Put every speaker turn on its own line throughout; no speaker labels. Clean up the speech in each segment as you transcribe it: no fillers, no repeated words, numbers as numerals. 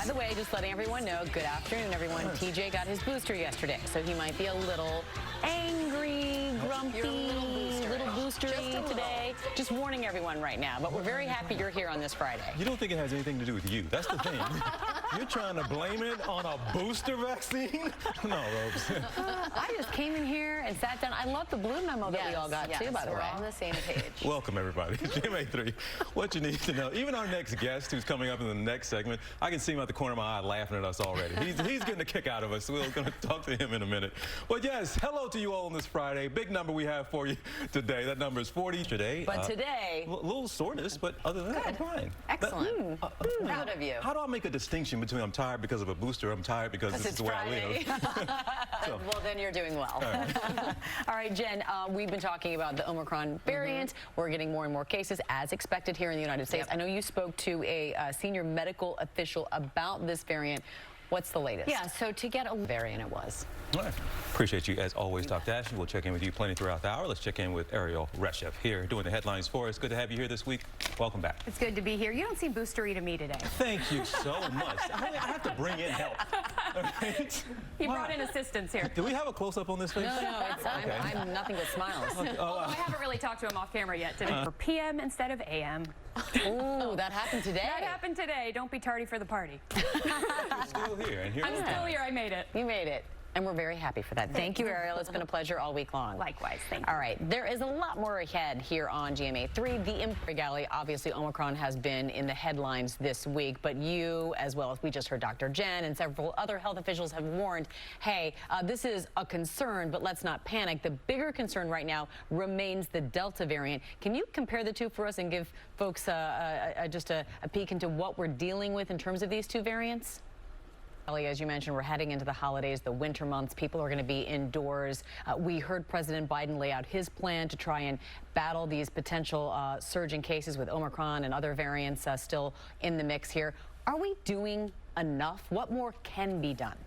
By the way, just letting everyone know, good afternoon, everyone. TJ got his booster yesterday, so he might be a little angry, grumpy, little boostery today. Just warning everyone right now, but we're very happy you're here on this Friday.
You don't think it has anything to do with you. That's the thing. You're trying to blame it on a booster vaccine? No, Robes.
I just came in here and sat down. I love the blue memo that we all got, too, by the way.
We're all on the same page.
Welcome, everybody. GMA3, what you need to know. Even our next guest, who's coming up in the next segment, I can see him out the corner of my eye laughing at us already. He's getting a kick out of us. We're going to talk to him in a minute. But yes, hello to you all on this Friday. Big number we have for you today. That number is 40 today.
But today...
A little soreness, but other than that, I'm fine.
Excellent. Proud of you.
How do I make a distinction between I'm tired because of a booster, I'm tired because this is the way I live?
So. Well, then you're doing well.
All right,
all right, Jen, we've been talking about the Omicron variant. We're getting more and more cases, as expected here in the United States. I know you spoke to a senior medical official about this variant. What's the latest?
Yeah, so to get a variant it was.
All right. Appreciate you as always, Dr. Ashton. We'll check in with you plenty throughout the hour. Let's check in with Ariel Reshev here doing the headlines for us. Good to have you here this week. Welcome back.
It's good to be here. You don't seem boostery to me today.
Thank you so much. I have to bring in help.
Right? He brought in assistance here.
Do we have a close-up on this face?
No, I'm nothing but smiles.
I haven't really taled to him off camera yet today. For PM instead of AM.
Ooh, that happened today.
That happened today. Don't be tardy for the party.
You're still here. And here
I'm still here. I made it.
You made it. And we're very happy for that. Thank you, Ariel. It's been a pleasure all week long.
Likewise. Thank you.
All right. There is a lot more ahead here on GMA3. The Galley, obviously, Omicron has been in the headlines this week, but you, as well as we just heard Dr. Jen and several other health officials have warned, hey, this is a concern, but let's not panic. The bigger concern right now remains the Delta variant. Can you compare the two for us and give folks just a peek into what we're dealing with in terms of these two variants? As you mentioned, we're heading into the holidays, the winter months. People are going to be indoors. We heard President Biden lay out his plan to try and battle these potential surging cases with Omicron and other variants still in the mix here. Are we doing enough? What more can be done?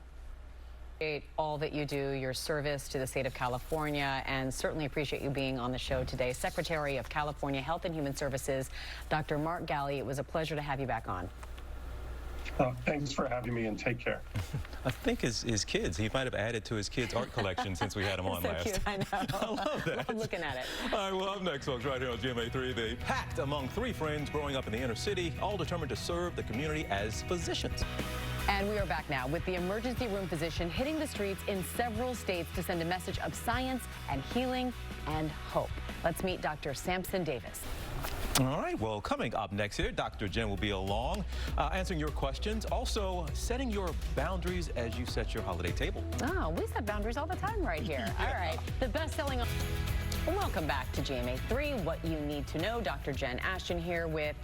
All that you do, your service to the state of California, and certainly appreciate you being on the show today. Secretary of California Health and Human Services, Dr. Mark Galley, it was a pleasure to have you back on.
Thanks for having me, and take care.
I think his kids, he might have added to his kids' art collection since we had him on
so
last.
Cute, I know.
I love that.
I'm looking at it.
All right, well, up next, folks, right here on GMA3, the pact among three friends growing up in the inner city, all determined to serve the community as physicians.
And we are back now with the emergency room physician hitting the streets in several states to send a message of science and healing and hope. Let's meet Dr. Samson Davis.
All right, well, coming up next here, Dr. Jen will be along, answering your questions, also setting your boundaries as you set your holiday table.
Oh, we set boundaries all the time right here. All right, the best-selling... Welcome back to GMA3, What You Need to Know. Dr. Jen Ashton here with,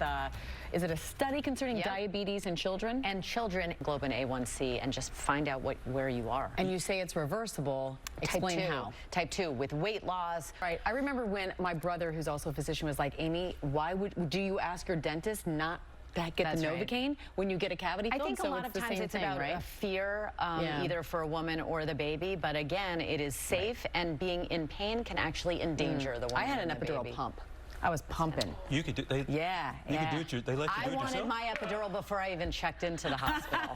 is it a study concerning diabetes in children?
And children, globin A1C, and just find out where you are.
And you say it's reversible. Explain how.
Type 2, with weight loss.
Right. I remember when my brother, who's also a physician, was like, Amy, do you ask your dentist not get the Novocaine when you get a cavity filled?
I think a lot of times it's about a fear, either for a woman or the baby. But again, it is safe, and being in pain can actually endanger the woman.
I had an epidural pump. I was pumping.
You could do,
You could do it.
They let you do it yourself?
I wanted my epidural before I even checked into the hospital.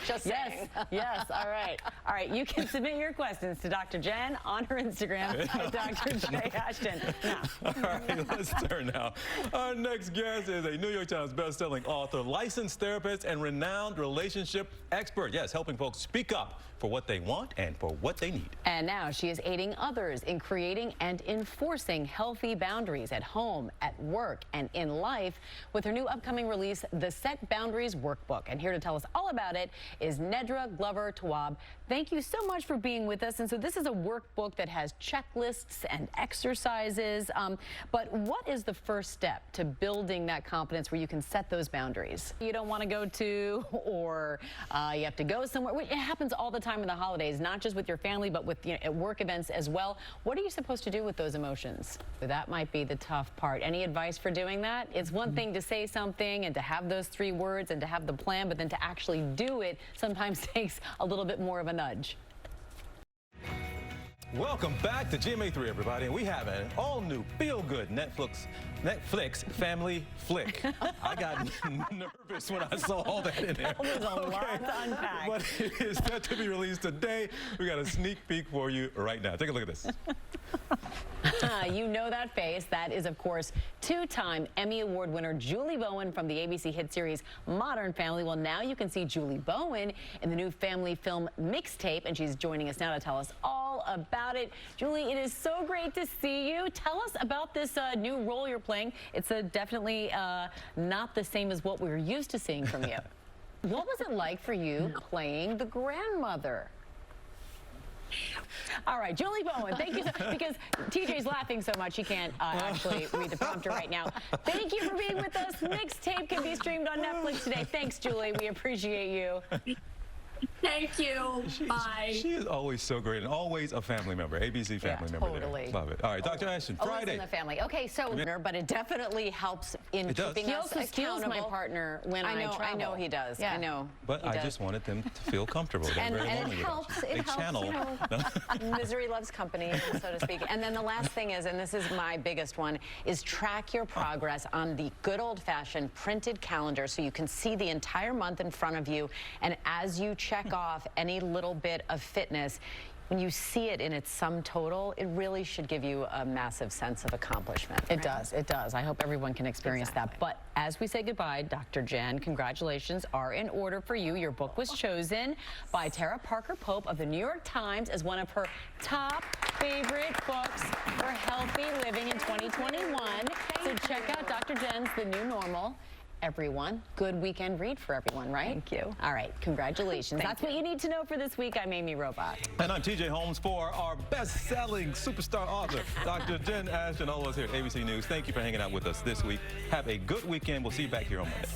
Just saying.
Yes. All right. All right. You can submit your questions to Dr. Jen on her Instagram at Dr. J. Ashton. Now.
All right, let's turn now. Our next guest is a New York Times best-selling author, licensed therapist, and renowned relationship expert. Yes, helping folks speak up for what they want and for what they need.
And now she is aiding others in creating and enforcing healthy boundaries at home, at work, and in life with her new upcoming release, The Set Boundaries Workbook. And here to tell us all about it is Nedra Glover Tawwab. Thank you so much for being with us. And so this is a workbook that has checklists and exercises. But what is the first step to building that confidence where you can set those boundaries? You don't want to go to, or you have to go somewhere. It happens all the time in the holidays, not just with your family, but with at work events as well. What are you supposed to do with those emotions? That might be the tough part. Any advice for doing that? It's one thing to say something and to have those 3 words and to have the plan, but then to actually do it sometimes takes a little bit more of a nudge.
Welcome back to GMA3, everybody. And we have an all-new, feel-good Netflix family flick. I got nervous when I saw all that in there.
There's a lot to unpack.
But it is set to be released today. We got a sneak peek for you right now. Take a look at this.
You know that face. That is, of course, two-time Emmy Award winner Julie Bowen from the ABC hit series Modern Family. Well, now you can see Julie Bowen in the new family film Mixtape, and she's joining us now to tell us all about it. Julie, it is so great to see you. Tell us about this new role you're playing. It's definitely not the same as what we're used to seeing from you. What was it like for you playing the grandmother? All right, Julie Bowen, thank you. Because TJ's laughing so much he can't actually read the prompter right now. Thank you for being with us. Mixtape can be streamed on Netflix today. Thanks, Julie. We appreciate you.
Thank you. Bye.
She is always so great and always a family member, ABC family member.
Totally.
There. Love it. All right, Dr. Ashton, Friday.
In the family. Okay, so, but it definitely helps in keeping
He
us
also steals my
accountable.
partner when I travel.
I know he does.
Yeah.
I know.
But I just wanted them to feel comfortable.
And
very
it
lonely with
helps.
us.
It helps.
Channel.
You know, misery loves company, so to speak. And then the last thing is, and this is my biggest one, is track your progress on the good old-fashioned printed calendar so you can see the entire month in front of you. And as you check off any little bit of fitness, when you see it in its sum total, it really should give you a massive sense of accomplishment.
It does. It does. I hope everyone can experience that. But as we say goodbye, Dr. Jen, congratulations are in order for you. Your book was chosen by Tara Parker Pope of the New York Times as one of her top favorite books for healthy living in 2021. So check out Dr. Jen's The New Normal. Everyone, good weekend read for everyone, right?
Thank you.
All right, congratulations. That's what you need to know for this week. I'm Amy Robach.
And I'm TJ Holmes for our best-selling superstar author, Dr. Jen Ashton, all of us here at ABC News. Thank you for hanging out with us this week. Have a good weekend. We'll see you back here on Monday.